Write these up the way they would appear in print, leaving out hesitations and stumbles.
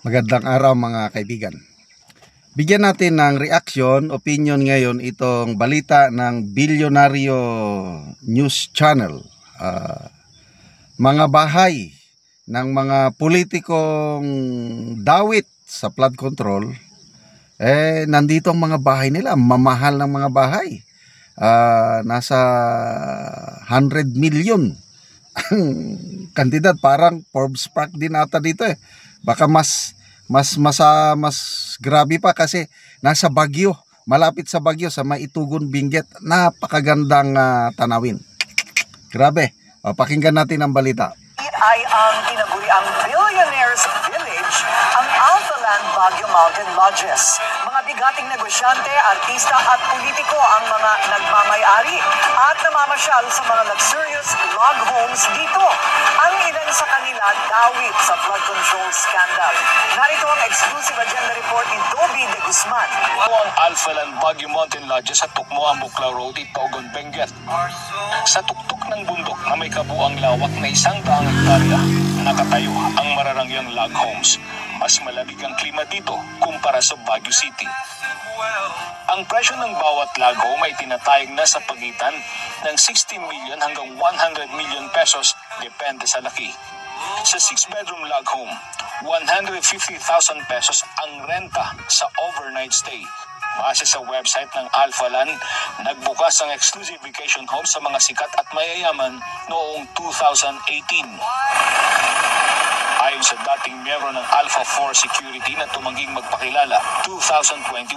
Magandang araw mga kaibigan. Bigyan natin ng reaction, opinion ngayon itong balita ng Bilyonaryo News Channel. Mga bahay ng mga politikong dawit sa flood control, nandito ang mga bahay nila, mamahal ng mga bahay. Nasa 100 million ang kandidat, parang Forbes Park din ata dito eh. Baka mas grabe pa kasi nasa Baguio, malapit sa Baguio sa Maitugon, Benguet. Napakagandang tanawin. Grabe. Pakinggan natin ang balita. Ay ang tinaguriang Billionaires Village, ang Alphaland Baguio Mountain Lodges. Mga bigating negosyante, artista at politiko ang mga nagmamay-ari at namamasyal sa mga luxurious log homes dito. Ang ilan sa kanila dawit sa flood control scandal. Narito ang exclusive agenda report ni Dobby de Guzman. Ang Alphaland Baguio Mountain Lodges sa Tukmoan, Buklaw Road, Itogon, Benguet. Sa tuktok ng bundok na may kabuang lawak na 100 hektarya, nakatayo ang mararangyang log homes. Mas malamig ang klima dito kumpara sa Baguio City. Ang presyo ng bawat log home ay tinatayag na sa pagitan ng 60 million hanggang 100 million pesos, depende sa laki. Sa 6-bedroom log home, 150,000 pesos ang renta sa overnight stay. Base sa website ng Alphaland, nagbukas ang exclusive vacation home sa mga sikat at mayayaman noong 2018. Ayon sa dating miyembro ng Alpha 4 Security na tumangging magpakilala, 2021,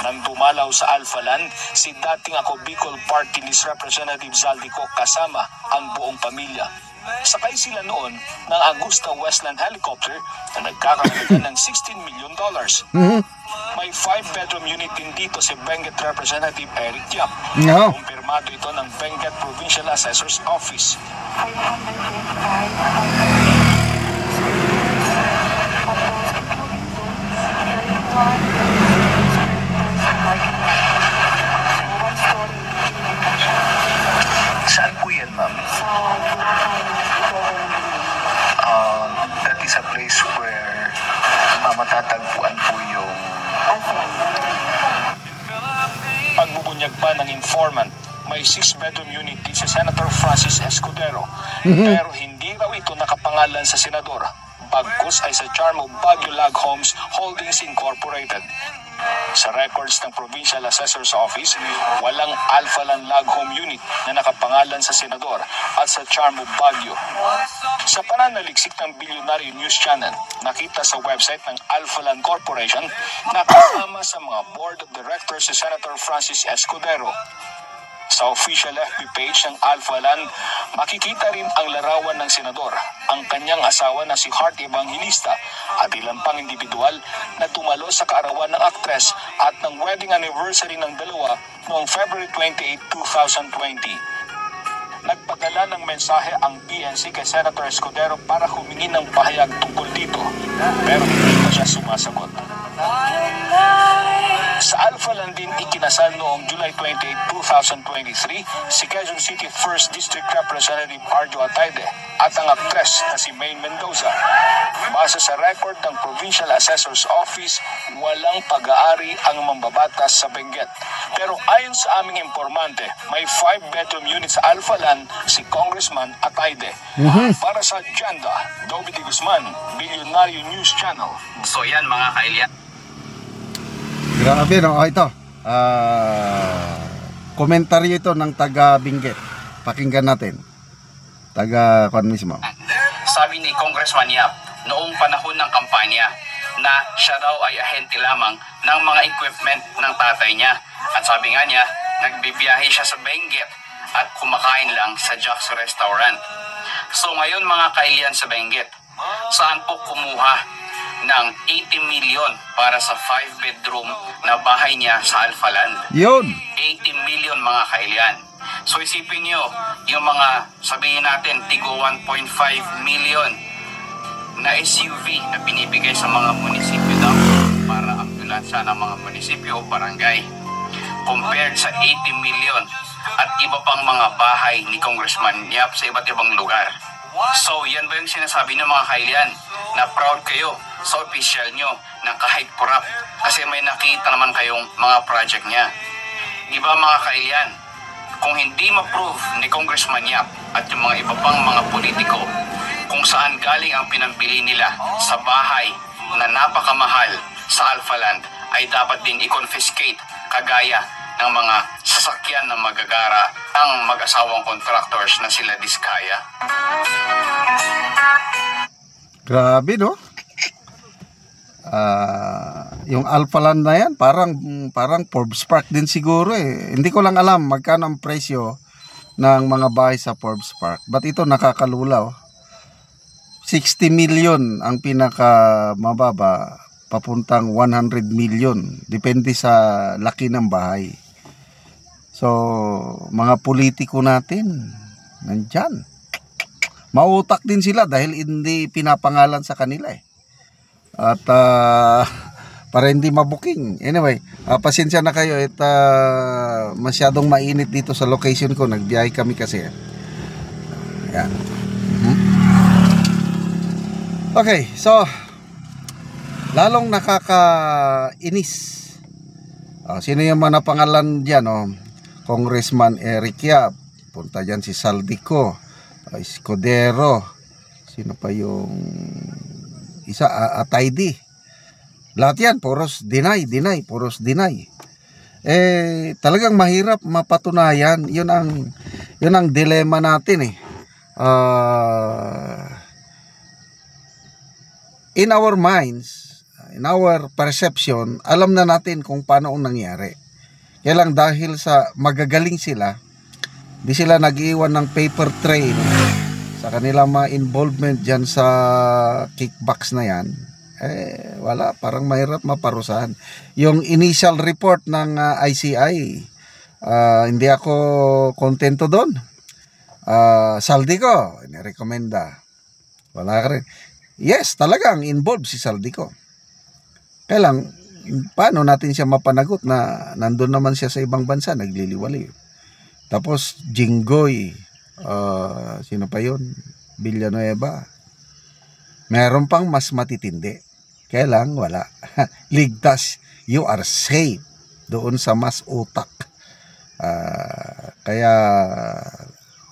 nang dumalaw sa Alphaland si dating Ako Bicol Party List Representative Zaldico kasama ang buong pamilya. Sakay sila noon ng Augusta Westland helicopter na nagkakahalaga ng $16 million. May 5-bedroom unit din dito si Benguet Representative Eric Yap. Kumpirmado ito ng Benguet Provincial Assessor's Office. Saan po yan, ma'am? That is a place where matatagpuan po yung... Pagbubunyag pa ng informant, may 6-bedroom unit din si Senator Francis Escudero. Pero hindi raw ito nakapangalan sa senador. Bagkus ay sa Charmo Baguio Log Homes Holdings Incorporated. Sa records ng Provincial Assessor's Office, walang Alphaland Log Home Unit na nakapangalan sa senador at sa Charmo Baguio. Sa pananaliksik ng Bilyonaryo News Channel, nakita sa website ng Alphaland Corporation na kasama sa mga board of directors si Senator Francis Escudero. Sa official FB page ng Alphaland, makikita rin ang larawan ng senador, ang kanyang asawa na si Heart Evangelista at ilang pang individual na tumalo sa kaarawan ng aktres at ng wedding anniversary ng dalawa noong February 28, 2020. Nagpadala ng mensahe ang PNC kay Senator Escudero para humingi ng pahayag tungkol dito, pero hindi pa siya sumasagot. Sa Alphaland din ikinasal noong July 28, 2023 si Quezon City 1st District Representative Arjo Atayde at ang aktres na si Maine Mendoza. Base sa record ng Provincial Assessor's Office, walang pag-aari ang mambabatas sa Benguet. Pero ayon sa aming informante, may 5-bedroom unit sa Alphaland si Congressman Atayde. Para sa agenda, Dobby de Guzman, Bilyonaryo News Channel. So yan mga kailyan. Grabe, no? Ito. Komentaryo ito ng taga Benguet. Pakinggan natin. Taga kung mismo. Sabi ni Congressman Yap noong panahon ng kampanya na siya daw ay ahente lamang ng mga equipment ng tatay niya. At sabi nga niya, nagbibiyahe siya sa Benguet at kumakain lang sa Jack's Restaurant. So ngayon mga kailyan sa Benguet, saan po kumuha ng 80 million para sa 5-bedroom na bahay niya sa Alphaland? Yun! 80 million mga kailyan. So isipin nyo, yung mga sabihin natin tigo 1.5 million na SUV na binibigay sa mga munisipyo daw para ambulansya ng mga munisipyo o barangay compared sa 80 million at iba pang mga bahay ni Congressman Yap sa iba't ibang lugar. So yan ba yung sinasabi ng mga kailian na proud kayo sa official nyo na kahit corrupt kasi may nakita naman kayong mga project niya? Di ba mga kailian, kung hindi ma-prove ni Congressman Yap at yung mga iba pang mga politiko kung saan galing ang pinambili nila sa bahay na napakamahal sa Alphaland, ay dapat din i-confiscate kagaya ng mga sasakyan ng magagara ang mag-asawang contractors na sila Diskaya. Grabe, no? Yung Alphaland na yan, parang Forbes Park din siguro eh. Hindi ko lang alam magkano ang presyo ng mga bahay sa Forbes Park. But ito nakakalula, oh. 60 million ang pinaka mababa, papuntang 100 million. Depende sa laki ng bahay. So, mga politiko natin, nandyan. Mautak din sila dahil hindi pinapangalan sa kanila eh. At para hindi mabuking. Anyway, pasensya na kayo at masyadong mainit dito sa location ko. Nagbiyahe kami kasi. Ayan. Okay, so lalong nakakainis. Sino yung mga napangalan dyan? Congressman Eric Yap, punta dyan si Saldico, Escudero, sino pa yung isa, Ataydi. Lahat yan, puros deny, puros deny. Talagang mahirap mapatunayan. Yun ang dilema natin eh. In our minds, in our perception, alam na natin kung paano ang nangyari. Kaya lang dahil sa magagaling sila, di sila nag-iwan ng paper trail sa kanilang mga involvement dyan sa kickbacks na yan. Wala, parang mahirap maparusahan. Yung initial report ng ICI, hindi ako kontento doon. Saldico, inirekomenda. Wala ka rin. Yes, talagang involved si Saldico. Kaya lang, paano natin siya mapanagot na nandun naman siya sa ibang bansa, nagliliwali. Tapos, Jinggoy, sino pa yun? Villanueva. Meron pang mas matitindi. Kaya lang, wala. Ligtas, you are safe doon sa mas utak. Kaya,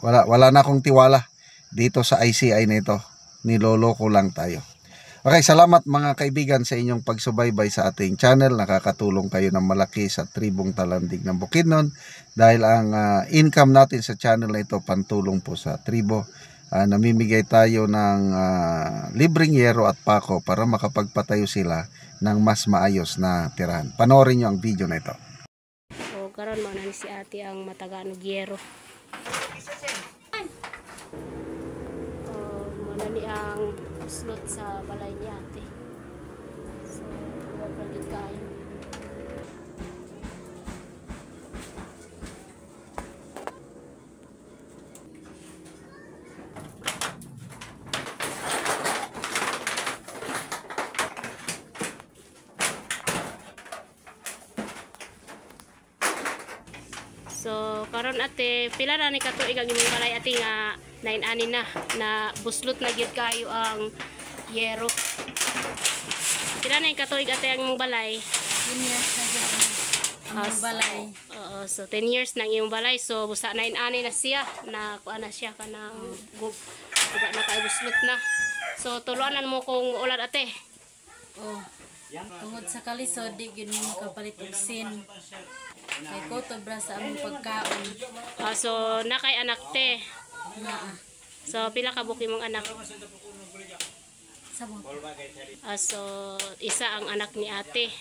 wala na akong tiwala dito sa ICI na ito. Niloloko lang tayo. Okay, salamat mga kaibigan sa inyong pagsubaybay sa ating channel. Nakakatulong kayo ng malaki sa tribong Talandig ng Bukidnon dahil ang income natin sa channel na ito pantulong po sa tribo. Namimigay tayo ng libreng yero at pako para makapagpatayo sila ng mas maayos na tirahan. Panoorin nyo ang video na ito. So, karon mo na ni si ate ang matagaan og yero. Muna ni ang slot sa balay ni ate. So, wapagid kayo. So, karon ate, pila na ni katuig ang imong balay ate nga 9 ani na buslot na gyud kayo ang yero. Pila na katuig ate ang imong balay? 10 years na gyud ang imong balay. Oo, so 10 years na ang imong balay. So, busa 9 ani na siya na kuan na siya kanang guba na kay buslot na. So, tuluanan mo kung ulan ate. Oh. Tungod sa kalisod, di gyud mo kapalit og sin. Kay ko to bra sa among pagkaon. So, na kay anak te. Naa. So, pila ka buki mong anak? Sabot. So, isa ang anak ni ate.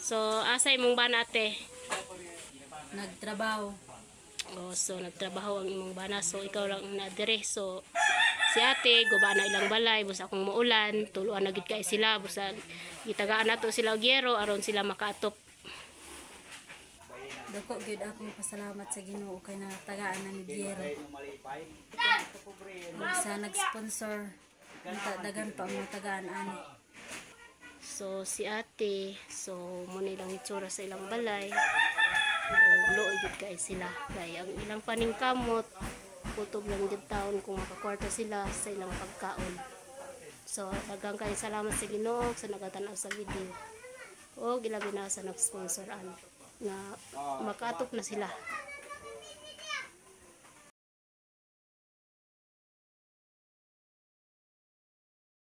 So, asay mong bana ate? Nagtrabaho. So, nagtrabaho ang imong bana. So, ikaw lang ang nadire. So, si ate, guba na ilang balay. Busa kung muulan, tuluan na gid kay sila. Busa, gitagaan na to sila og yero aron sila makaatop. Dako gyud akong pasalamat sa Ginoo kay natagaan na ni Giero. Sa nag-sponsor, dagan pa ang mga tagaan ani. So, si ate, so, muna ilang itsura sa ilang balay. Luoy gid kay sila. Kay ang ilang paningkamot, kutob lang gyud taon kung makakwarta sila sa ilang pagkaon. So daghang kay salamat sa Ginoo sa nagatanaw sa video. O gilabi na sa nag-sponsor nga makatok na sila.